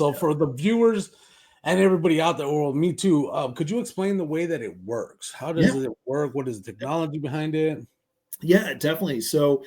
So for the viewers and everybody out there, or me too, could you explain the way that it works? How does Yeah. it work? What is the technology behind it? Yeah, definitely. So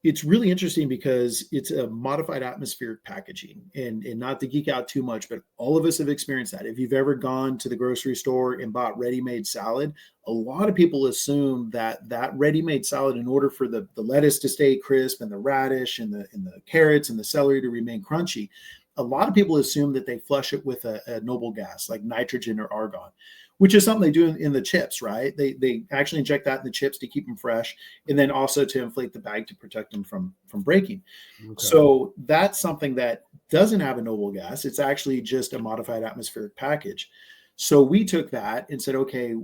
it's really interesting because it's a modified atmospheric packaging, and not to geek out too much, but all of us have experienced that. If you've ever gone to the grocery store and bought ready-made salad, a lot of people assume that that ready-made salad, in order for the lettuce to stay crisp and the radish and the carrots and the celery to remain crunchy, a lot of people assume that they flush it with a noble gas like nitrogen or argon, which is something they do in the chips, right? They actually inject that in the chips to keep them fresh, and then also to inflate the bag to protect them from breaking. Okay. So that's something that doesn't have a noble gas. It's actually just a modified atmospheric package. So we took that and said, okay,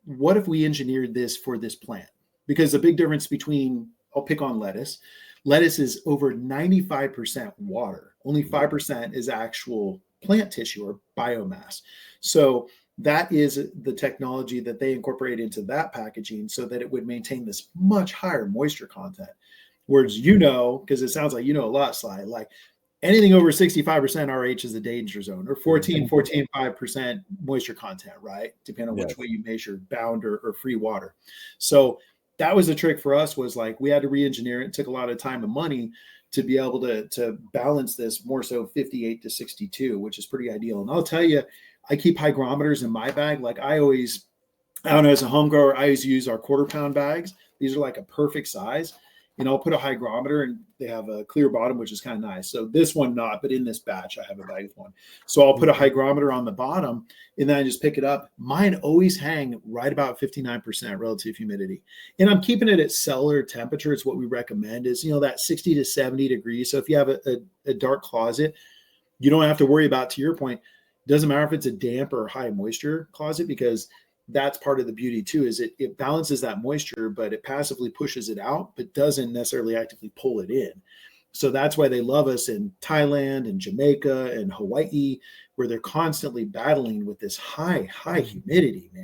what if we engineered this for this plant? Because the big difference between, I'll pick on lettuce. Lettuce is over 95% water. Only 5% is actual plant tissue or biomass. So that is the technology that they incorporate into that packaging so that it would maintain this much higher moisture content. Whereas, because it sounds like you know a lot, Sly, like anything over 65% RH is a danger zone, or 14.5% moisture content, right? Depending on which Yes. way you measure bound or free water. So that was the trick for us, was like we had to re-engineer it. It took a lot of time and money to be able to balance this more so 58 to 62, which is pretty ideal. And I'll tell you, I keep hygrometers in my bag. Like I don't know, as a home grower, I always use our 1/4 pound bags. These are like a perfect size. I'll put a hygrometer, and they have a clear bottom, which is kind of nice. So this one not, but in this batch, I have a bag with one. So I'll put a hygrometer on the bottom, and then I just pick it up. Mine always hang right about 59% relative humidity. And I'm keeping it at cellar temperature. It's what we recommend is, that 60 to 70 degrees. So if you have a dark closet, you don't have to worry about, to your point, it doesn't matter if it's a damp or high moisture closet, because that's part of the beauty too, is it balances that moisture, but it passively pushes it out, but doesn't necessarily actively pull it in. So that's why they love us in Thailand and Jamaica and Hawaii, where they're constantly battling with this high humidity, man.